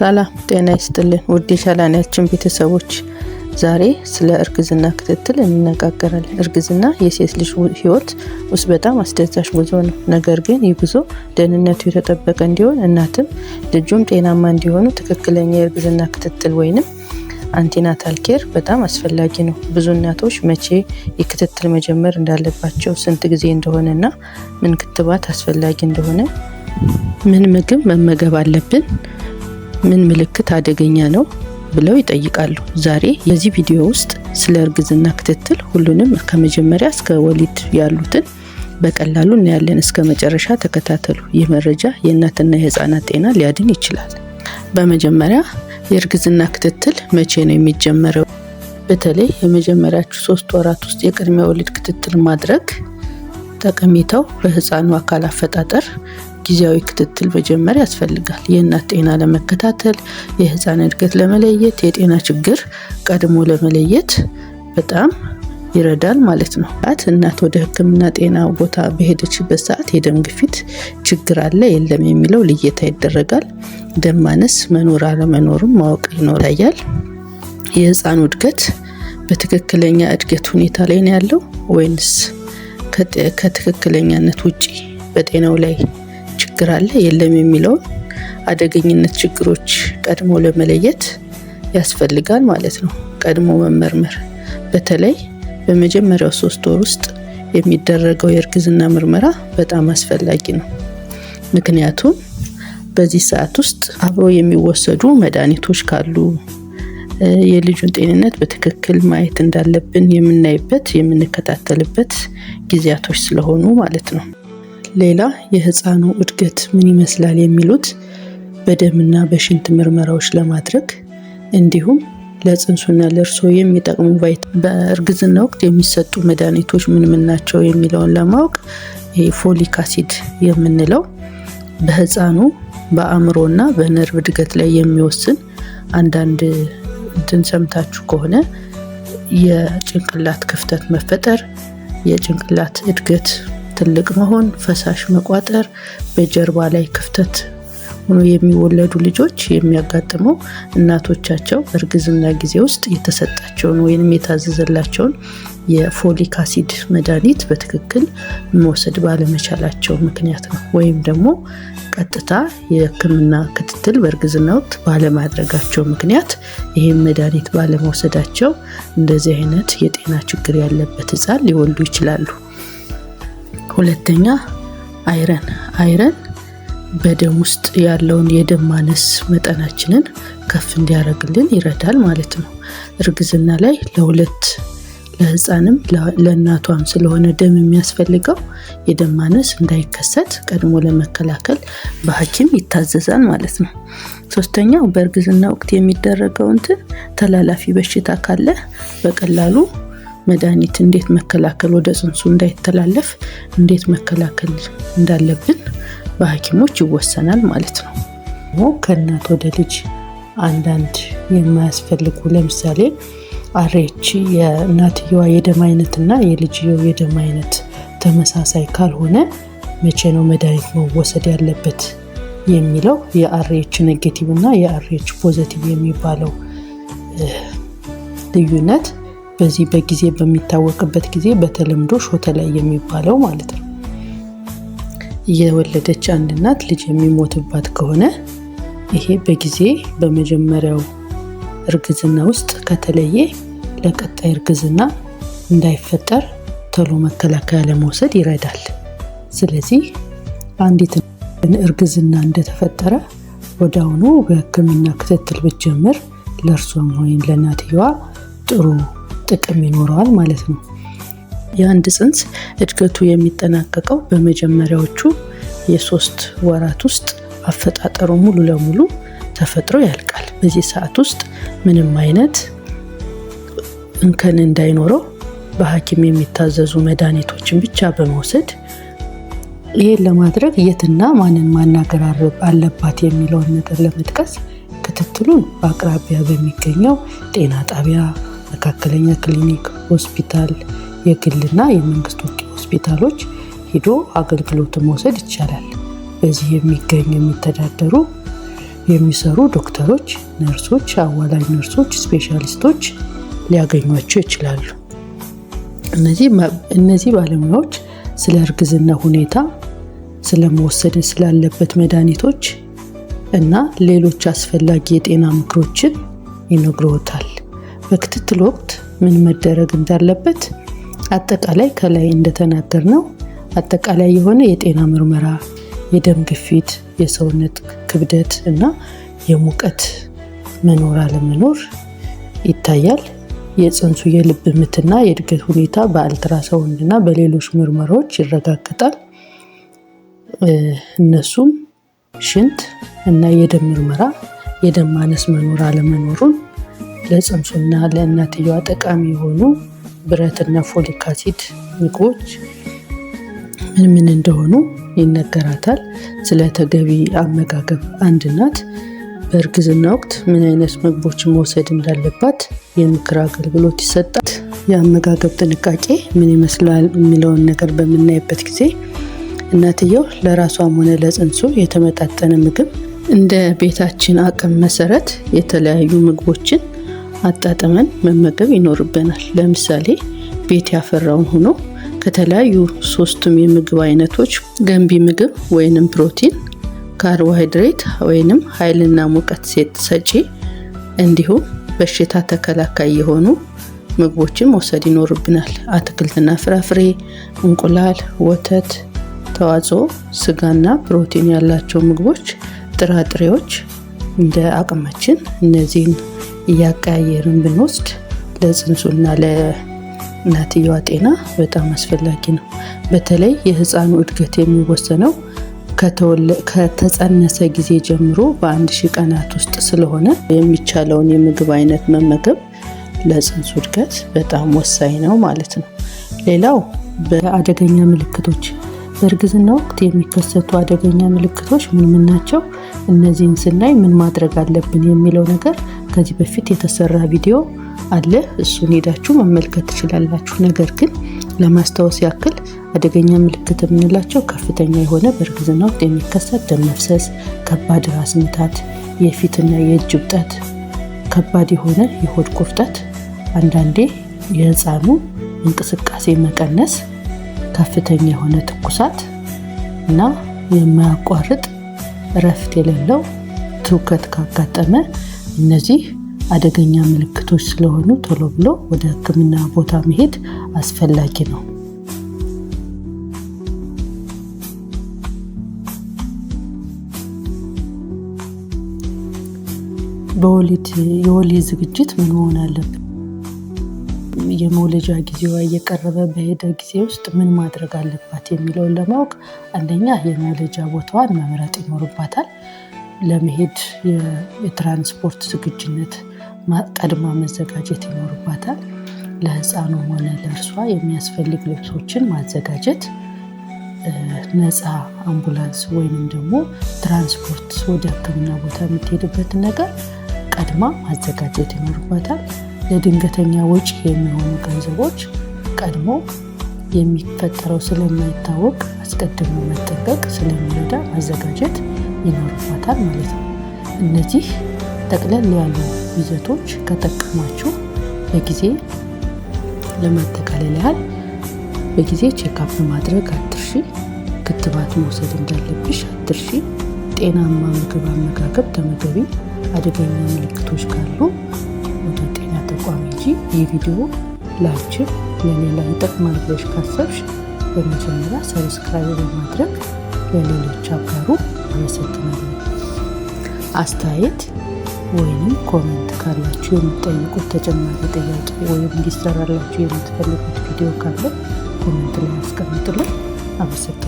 ሰላም ጤና ይስጥልን ውድ የቻናላችን ቤተሰቦች፣ ዛሬ ስለ እርግዝና ክትትል እንነጋገራለን። እርግዝና የሴት ልጅ ህይወት ውስጥ በጣም አስደሳች ጉዞ ነው። ነገር ግን ይህ ጉዞ ደህንነቱ የተጠበቀ እንዲሆን እናትም ልጁም ጤናማ እንዲሆኑ ትክክለኛ የእርግዝና ክትትል ወይንም አንቲናታል ኬር በጣም አስፈላጊ ነው። ብዙ እናቶች መቼ የክትትል መጀመር እንዳለባቸው፣ ስንት ጊዜ እንደሆነና ምን ክትባት አስፈላጊ እንደሆነ፣ ምን ምግብ መመገብ አለብን፣ ምን ምልክት አደገኛ ነው ብለው ይጠይቃሉ። ዛሬ በዚህ ቪዲዮ ውስጥ ስለ እርግዝና ክትትል ሁሉንም ከመጀመሪያ እስከ ወሊድ ያሉትን በቀላሉ እናያለን። እስከ መጨረሻ ተከታተሉ። ይህ መረጃ የእናትና የህፃናት ጤና ሊያድን ይችላል። በመጀመሪያ የእርግዝና ክትትል መቼ ነው የሚጀመረው? በተለይ የመጀመሪያዎቹ 3 ወራት ውስጥ የቅድመ ወሊድ ክትትል ማድረግ ጠቀሜታው በህፃኑ አካል አፈጣጠር ጊዜያዊ ክትትል መጀመር ያስፈልጋል። የእናት ጤና ለመከታተል፣ የህፃን እድገት ለመለየት፣ የጤና ችግር ቀድሞ ለመለየት በጣም ይረዳል ማለት ነው። እናት ወደ ህክምና ጤና ቦታ በሄደችበት ሰዓት የደም ግፊት ችግር አለ የለም የሚለው ልየታ ይደረጋል። ደም ማነስ መኖር አለመኖሩን ማወቅ ይኖራል። የህፃኑ እድገት በትክክለኛ እድገት ሁኔታ ላይ ነው ያለው ወይንስ ከትክክለኛነት ውጪ በጤናው ላይ ችግር አለ የለም የሚለው አደገኝነት ችግሮች ቀድሞ ለመለየት ያስፈልጋል ማለት ነው። ቀድሞ መመርመር በተለይ በመጀመሪያው 3 ወር ውስጥ የሚደረገው የእርግዝና ምርመራ በጣም አስፈላጊ ነው። ምክንያቱም በዚህ ሰዓት ውስጥ አብሮ የሚወሰዱ መድኃኒቶች ካሉ የልጁን ጤንነት በትክክል ማየት እንዳለብን የምናይበት የምንከታተልበት ጊዜያቶች ስለሆኑ ማለት ነው። ሌላ የህፃኑ እድገት ምን ይመስላል የሚሉት በደምና በሽንት ምርመራዎች ለማድረግ እንዲሁም ለጽንሱና ለእርሶ የሚጠቅሙ በእርግዝና ወቅት የሚሰጡ መድኃኒቶች ምን ናቸው የሚለውን ለማወቅ ፎሊክ አሲድ የምንለው በህፃኑ በአእምሮና በነርቭ እድገት ላይ የሚወስን አንዳንድ ሰምታችሁ ከሆነ የጭንቅላት ክፍተት መፈጠር፣ የጭንቅላት እድገት ትልቅ መሆን፣ ፈሳሽ መቋጠር፣ በጀርባ ላይ ክፍተት ሆኖ የሚወለዱ ልጆች የሚያጋጥመው እናቶቻቸው እርግዝና ጊዜ ውስጥ የተሰጣቸውን ወይንም የታዘዘላቸውን የፎሊክ አሲድ መድኃኒት በትክክል መውሰድ ባለመቻላቸው ምክንያት ነው። ወይም ደግሞ ቀጥታ የህክምና ክትትል በእርግዝና ወቅት ባለማድረጋቸው ምክንያት ይህን መድኃኒት ባለመውሰዳቸው እንደዚህ አይነት የጤና ችግር ያለበት ህፃን ሊወልዱ ይችላሉ። ሁለተኛ አይረን በደም ውስጥ ያለውን የደም ማነስ መጠናችንን ከፍ እንዲያደርግልን ይረዳል ማለት ነው። እርግዝና ላይ ለህፃንም ለእናቷም ስለሆነ ደም የሚያስፈልገው የደም ማነስ እንዳይከሰት ቀድሞ ለመከላከል በሐኪም ይታዘዛል ማለት ነው። ሶስተኛው በእርግዝና ወቅት የሚደረገው ተላላፊ በሽታ ካለ በቀላሉ መድኃኒት እንዴት መከላከል ወደ ጽንሱ እንዳይተላለፍ እንዴት መከላከል እንዳለብን በሐኪሞች ይወሰናል ማለት ነው። ከእናት ወደ ልጅ አንዳንድ የማያስፈልጉ ለምሳሌ አሬች የእናትየዋ የደም አይነትና የልጅየው የደም አይነት ተመሳሳይ ካልሆነ መቼ ነው መድኃኒት መወሰድ ያለበት የሚለው የአሬች ኔጌቲቭ እና የአሬች ፖዚቲቭ የሚባለው ልዩነት በዚህ በጊዜ በሚታወቅበት ጊዜ በተለምዶ ሾተ ላይ የሚባለው ማለት ነው። የወለደች አንድ እናት ልጅ የሚሞትባት ከሆነ ይሄ በጊዜ በመጀመሪያው እርግዝና ውስጥ ከተለየ ለቀጣይ እርግዝና እንዳይፈጠር ቶሎ መከላከያ ለመውሰድ ይረዳል። ስለዚህ አንዲት እርግዝና እንደተፈጠረ ወዲያውኑ በህክምና ክትትል ብትጀምር ለእርሷም ወይም ለእናትየዋ ጥሩ ጥቅም ይኖረዋል ማለት ነው። የአንድ ጽንስ እድገቱ የሚጠናቀቀው በመጀመሪያዎቹ የ3 ወራት ውስጥ አፈጣጠሩ ሙሉ ለሙሉ ተፈጥሮ ያልቃል። በዚህ ሰዓት ውስጥ ምንም አይነት እንከን እንዳይኖረው በሐኪም የሚታዘዙ መድኃኒቶችን ብቻ በመውሰድ ይህን ለማድረግ የትና ማንን ማናገር አለባት የሚለውን ነገር ለመጥቀስ ክትትሉን በአቅራቢያ በሚገኘው ጤና ጣቢያ፣ መካከለኛ ክሊኒክ፣ ሆስፒታል፣ የግልና የመንግስት ሆስፒታሎች ሄዶ አገልግሎት መውሰድ ይቻላል። በዚህ የሚተዳደሩ የሚሰሩ ዶክተሮች፣ ነርሶች፣ አዋላጅ ነርሶች፣ ስፔሻሊስቶች ሊያገኟቸው ይችላሉ። እነዚህ ባለሙያዎች ስለ እርግዝና ሁኔታ፣ ስለመወሰድ ስላለበት መድኃኒቶች እና ሌሎች አስፈላጊ የጤና ምክሮችን ይነግሮታል። በክትትል ወቅት ምን መደረግ እንዳለበት አጠቃላይ ከላይ እንደተናገርነው አጠቃላይ የሆነ የጤና ምርመራ፣ የደም ግፊት፣ የሰውነት ክብደት እና የሙቀት መኖር አለመኖር ይታያል። የጽንሱ የልብ ምትና የእድገት ሁኔታ በአልትራሳውንድ እና በሌሎች ምርመራዎች ይረጋገጣል። እነሱም ሽንት እና የደም ምርመራ፣ የደም ማነስ መኖር አለመኖሩን፣ ለጽንሱና ለእናትየዋ ጠቃሚ የሆኑ ብረትና ፎሊክ አሲድ ምግቦች ምን እንደሆኑ ይነገራታል። ስለ ተገቢ አመጋገብ አንድ እናት በእርግዝና ወቅት ምን አይነት ምግቦችን መውሰድ እንዳለባት የምክር አገልግሎት ይሰጣል። የአመጋገብ ጥንቃቄ ምን ይመስላል የሚለውን ነገር በምናይበት ጊዜ እናትየው ለራሷም ሆነ ለጽንሱ የተመጣጠነ ምግብ እንደ ቤታችን አቅም መሰረት የተለያዩ ምግቦችን አጣጥመን መመገብ ይኖርብናል። ለምሳሌ ቤት ያፈራውን ሆኖ ከተለያዩ 3ቱም የምግብ አይነቶች ገንቢ ምግብ ወይንም ፕሮቲን፣ ካርቦሃይድሬት ወይንም ኃይልና ሙቀት ሰጪ እንዲሁም በሽታ ተከላካይ የሆኑ ምግቦችን መውሰድ ይኖርብናል። አትክልትና ፍራፍሬ፣ እንቁላል፣ ወተት ተዋጽኦ፣ ስጋና ፕሮቲን ያላቸው ምግቦች፣ ጥራጥሬዎች እንደ አቅማችን እነዚህን እያቀያየርን ብንወስድ ለጽንሱና ለእናትየዋ ጤና በጣም አስፈላጊ ነው። በተለይ የህፃኑ እድገት የሚወሰነው ከተጸነሰ ጊዜ ጀምሮ በ1000 ቀናት ውስጥ ስለሆነ የሚቻለውን የምግብ አይነት መመገብ ለጽንሱ እድገት በጣም ወሳኝ ነው ማለት ነው። ሌላው በአደገኛ ምልክቶች፣ በእርግዝና ወቅት የሚከሰቱ አደገኛ ምልክቶች ምን ናቸው? እነዚህን ስናይ ምን ማድረግ አለብን የሚለው ነገር ከዚህ በፊት የተሰራ ቪዲዮ አለ። እሱን ሄዳችሁ መመልከት ትችላላችሁ። ነገር ግን ለማስታወስ ያክል አደገኛ ምልክት የምንላቸው ከፍተኛ የሆነ በእርግዝና ወቅት የሚከሰት ደም መፍሰስ፣ ከባድ ራስ ምታት፣ የፊትና የእጅ እብጠት፣ ከባድ የሆነ የሆድ ቁርጠት፣ አንዳንዴ የህፃኑ እንቅስቃሴ መቀነስ፣ ከፍተኛ የሆነ ትኩሳት እና የማያቋርጥ እረፍት የሌለው ትውከት ካጋጠመ እነዚህ አደገኛ ምልክቶች ስለሆኑ ቶሎ ብሎ ወደ ሕክምና ቦታ መሄድ አስፈላጊ ነው። የወሊድ ዝግጅት ምን መሆን አለበት? የመውለጃ ጊዜዋ እየቀረበ በሄደ ጊዜ ውስጥ ምን ማድረግ አለባት የሚለውን ለማወቅ አንደኛ የመውለጃ ቦታዋን መምረጥ ይኖርባታል። ለመሄድ የትራንስፖርት ዝግጁነት ቀድማ መዘጋጀት ይኖርባታል። ለህፃኑ ሆነ ለእርሷ የሚያስፈልግ ልብሶችን ማዘጋጀት፣ ነፃ አምቡላንስ ወይንም ደግሞ ትራንስፖርት ወደ ህክምና ቦታ የምትሄድበትን ነገር ቀድማ ማዘጋጀት ይኖርባታል። ለድንገተኛ ወጪ የሚሆኑ ገንዘቦች ቀድሞ የሚፈጠረው ስለማይታወቅ አስቀድሞ መጠንቀቅ ስለሚረዳ ማዘጋጀት ይኖርባታል ማለት ነው። እነዚህ ጠቅለል ያሉ ይዘቶች ከጠቀማችሁ በጊዜ ለማጠቃለል ያህል በጊዜ ቼክአፕ ማድረግ አትርሺ፣ ክትባት መውሰድ እንዳለብሽ አትርሺ፣ ጤናማ ምግብ አመጋገብ ተመገቢ፣ አደገኛ ምልክቶች ካሉ ወደ ጤና ተቋም እንጂ ይህ ቪዲዮ ላንቺም ለሌላ ይጠቅማል ብለሽ ካሰብሽ በመጀመሪያ ሰብስክራይብ በማድረግ ለሌሎች አጋሩ። አመሰግናለሁ። አስተያየት ወይም ኮሜንት ካላችሁ የምትጠይቁት ተጨማሪ ጥያቄ ወይም እንዲሰራላችሁ የምትፈልጉት ቪዲዮ ካለ ኮሜንት ላይ አስቀምጡልኝ። አመሰግናለሁ።